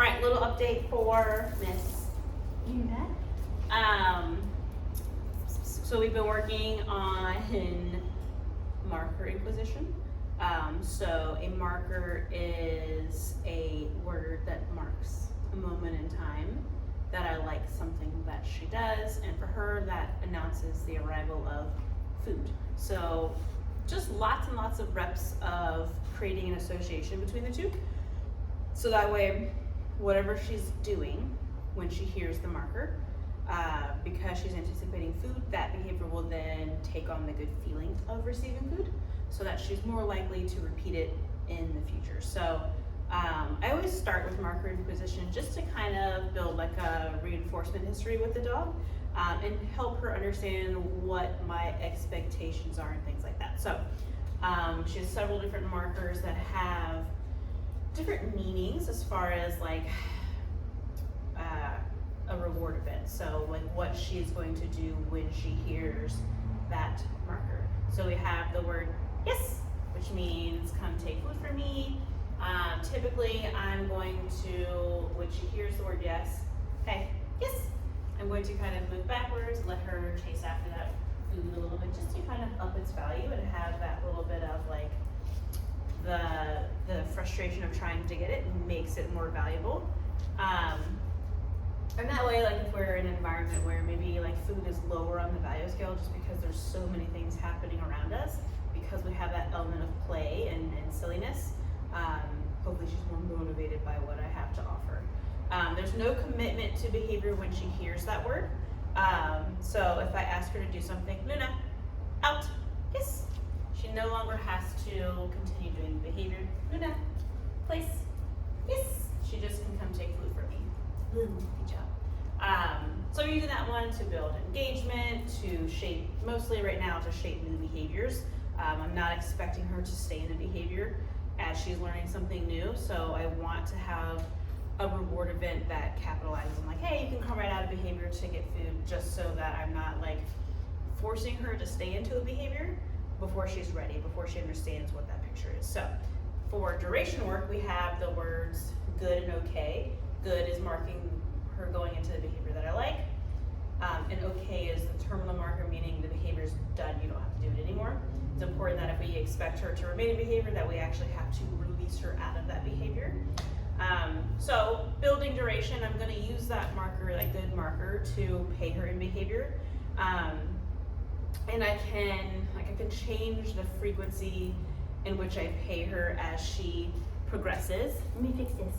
right, little update for Miss Una. So we've been working on marker inquisition. So a marker is a word that marks a moment in time that I like something that she does, and for her that announces the arrival of food. So just lots and lots of reps of creating an association between the two. So that way, whatever she's doing when she hears the marker, because she's anticipating food, that behavior will then take on the good feeling of receiving food, so that she's more likely to repeat it in the future. So I always start with marker inquisition just to kind of build like a reinforcement history with the dog, and help her understand what my expectations are and things like that. So she has several different markers that have different meanings as far as like a reward event. So like what she's going to do when she hears that marker. So we have the word yes, which means come take food from me. Typically I'm going to, when she hears the word yes, okay, yes, I'm going to kind of move backwards, let her chase after that food a little bit, just to kind of up its value and have that little bit of like the frustration of trying to get it makes it more valuable. And that way, like if we're in an environment where maybe like food is lower on the value scale just because there's so many things happening around us, because we have that element of play and silliness, hopefully she's more motivated by what I have to offer. There's no commitment to behavior when she hears that word. So if I ask her to do something, Luna, out, yes, she no longer has to continue doing the behavior. Luna, place, yes, she just can come take food from me. Good job. So we're using that one to build engagement, to shape, mostly right now to shape new behaviors. I'm not expecting her to stay in a behavior as she's learning something new, so I want to have a reward event that capitalizes on like, hey, you can come right out of behavior to get food, just so that I'm not like forcing her to stay into a behavior before she's ready, before she understands what that picture is. So for duration work, we have the words good and okay. Good is marking her going into the behavior that I like, and okay is the terminal marker, meaning the behavior is done, you don't have to do it anymore. It's important that if we expect her to remain in behavior, that we actually have to release her out of that behavior. So building duration, I'm going to use that marker, that good marker, to pay her in behavior, and I can change the frequency in which I pay her as she progresses. Let me fix this.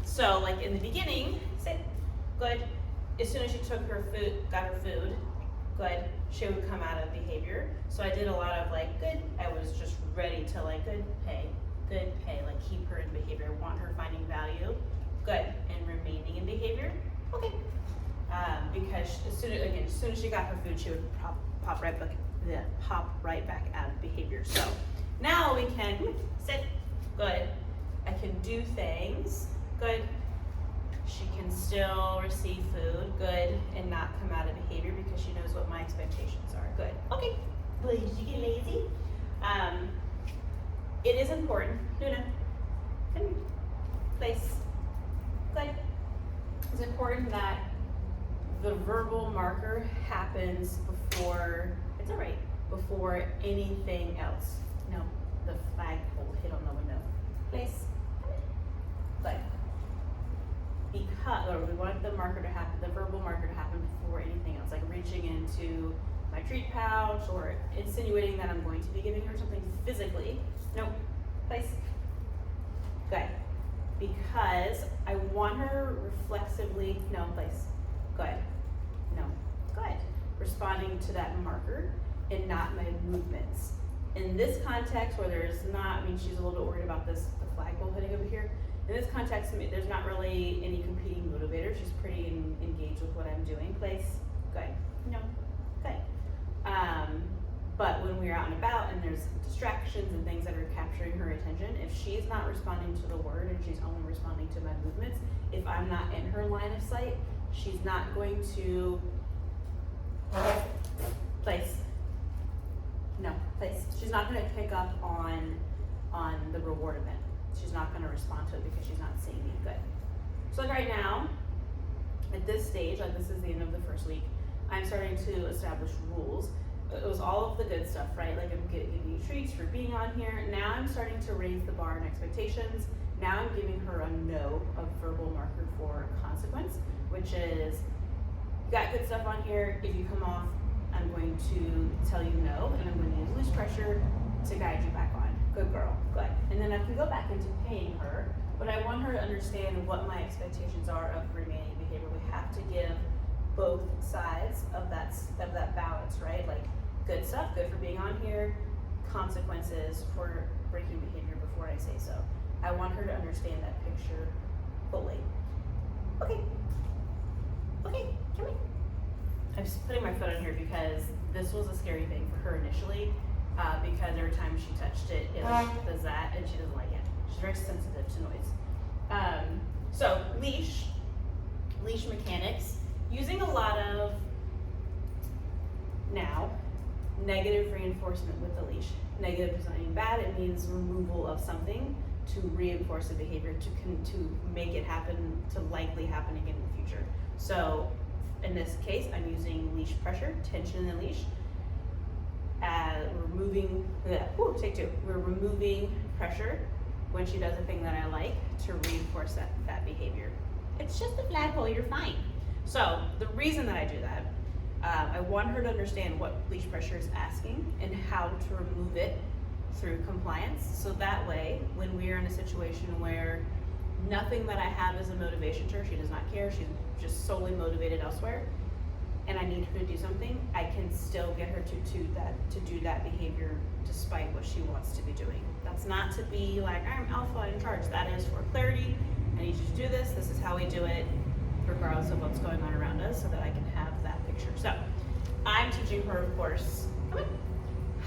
So like in the beginning, sit, good. As soon as she took her food, got her food, good, she would come out of behavior. So I did a lot of like, good, I was just ready to like, good, pay, like keep her in behavior, want her finding value, good, and remaining in behavior, okay. Because as soon as she got her food, she would pop right back out of behavior. So now we can sit, good. I can do things, good. She can still receive food, good, and not come out of behavior because she knows what my expectations are, good. Okay, well, did you get lazy? It is important, Luna, come here, place, good. It's important that the verbal marker happens before, it's all right, before anything else. No, the flagpole hit on the window. Place, good. Because, or we want the marker to happen, the verbal marker to happen before anything else, like reaching into my treat pouch or insinuating that I'm going to be giving her something physically. No, place, good. Because I want her reflexively, no, place, good, no, good. Responding to that marker and not my movements. In this context where there's not, I mean, she's a little bit worried about this, the flagpole hitting over here. In this context, there's not really any competing motivator. She's pretty engaged with what I'm doing. Place, good, no, good. But when we're out and about and there's distractions and things that are capturing her attention, if she's not responding to the word and she's only responding to my movements, if I'm not in her line of sight, she's not going to place. No, place. She's not going to pick up on the reward event. she's not gonna respond to it because she's not seeing me. Good. So like right now, at this stage, like this is the end of the first week, I'm starting to establish rules. It was all of the good stuff, right? Like I'm giving you treats for being on here. Now I'm starting to raise the bar and expectations. Now I'm giving her a no, a verbal marker for consequence, which is, you got good stuff on here. If you come off, I'm going to tell you no, and I'm going to use loose pressure to guide you back on. Good girl, good. And then I can go back into paying her, but I want her to understand what my expectations are of remaining behavior. We have to give both sides of that balance, right? Like good stuff, good for being on here, consequences for breaking behavior before I say so. I want her to understand that picture fully. Okay, okay, come here. I'm just putting my foot on here because this was a scary thing for her initially, because every time she touched it, it does that, and she doesn't like it. She's very sensitive to noise. So leash mechanics, using a lot of now negative reinforcement with the leash. Negative does not mean bad, it means removal of something to reinforce a behavior, to make it happen, to likely happen again in the future. So in this case, I'm using leash pressure, tension in the leash. Take two. We're removing pressure when she does a thing that I like to reinforce that behavior. It's just a flagpole, you're fine. So the reason that I do that, I want her to understand what leash pressure is asking and how to remove it through compliance. So that way, when we are in a situation where nothing that I have is a motivation to her, she does not care, she's just solely motivated elsewhere, and I need her to do something, I can still get her to do that behavior despite what she wants to be doing. That's not to be like, I'm alpha in charge. That is for clarity. I need you to do this. This is how we do it, regardless of what's going on around us, so that I can have that picture. So I'm teaching her, of course,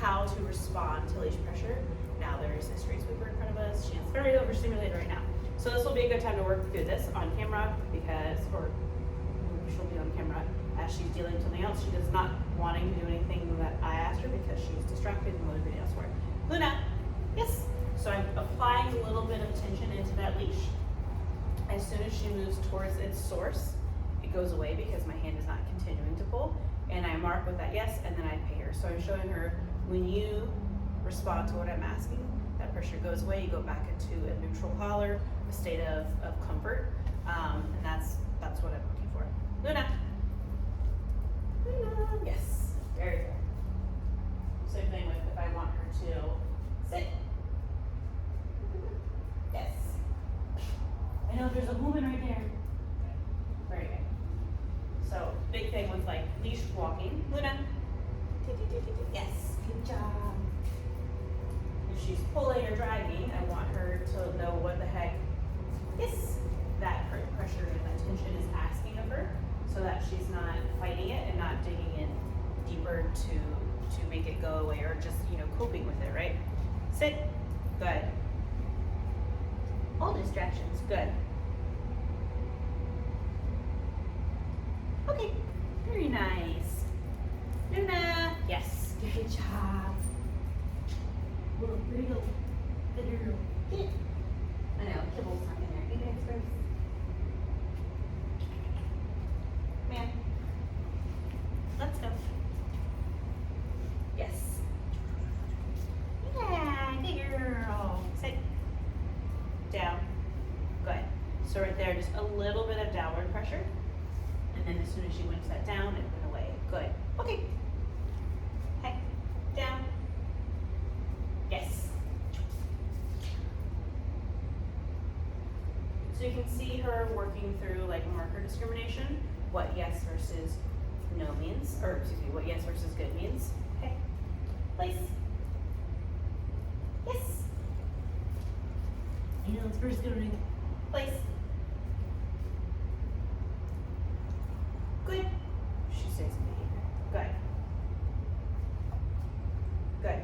how to respond to leash pressure. Now there is a street sweeper in front of us. She is very overstimulated right now. So this will be a good time to work through this on camera she'll be on camera as she's dealing with something else. She is not wanting to do anything that I asked her because she's distracted and motivated elsewhere. Luna, yes. So I'm applying a little bit of tension into that leash. As soon as she moves towards its source, it goes away because my hand is not continuing to pull, and I mark with that yes, and then I pay her. So I'm showing her, when you respond to what I'm asking, that pressure goes away, you go back into a neutral collar, a state of comfort, and that's what I'm looking for. Luna, yes, very good. Same thing with if I want her to sit. Yes. I know there's a woman right there. Very good. So big thing with like leash walking. Luna. Yes. Good job. If she's pulling or dragging, I want her to know what the heck that pressure and that tension is asking of her, so that she's not fighting it and not digging in deeper to make it go away, or just coping with it, right? Sit. Good. All distractions. Good. Okay. Very nice. Luna. Yes. Good job. Little pretty girl. Good girl. Get it. I know. Kibble's not in there. Eat it first. Man. Let's go. Yes. Yeah. Good girl. Sit. Down. Good. So right there, just a little bit of downward pressure. And then as soon as she went to that down, it went away. Good. Okay. Hey. Down. Yes. So you can see her working through like marker discrimination, what yes versus no means, or excuse me, what yes versus good means. Okay. Place. Yes. It's first going. Place. Good. She stays in behavior. Good. Good.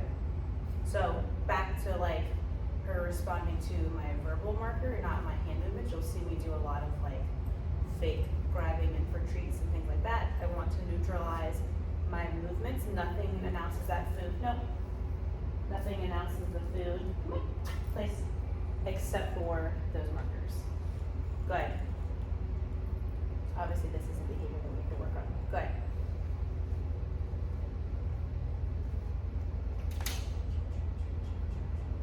So back to like her responding to my verbal marker, not my hand movement. You'll see me do a lot of like fake grabbing and for treats and things like that. I want to neutralize my movements. Nothing announces that food. Nope. Nothing announces the food. Place. except for those markers. Go ahead. Obviously, this is a behavior that we have to work on. Go ahead.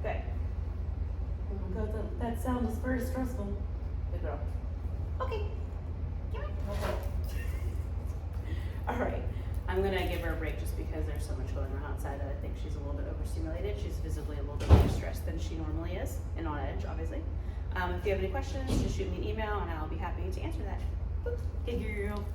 Good. Oh my God, that sound was very stressful. Good girl. Okay. Come on. All right. I'm gonna give her a break just because there's so much going on outside that I think she's a little bit overstimulated. She's visibly a little bit more stressed than she normally is, and on edge, obviously. If you have any questions, just shoot me an email and I'll be happy to answer that. Boop. Good girl.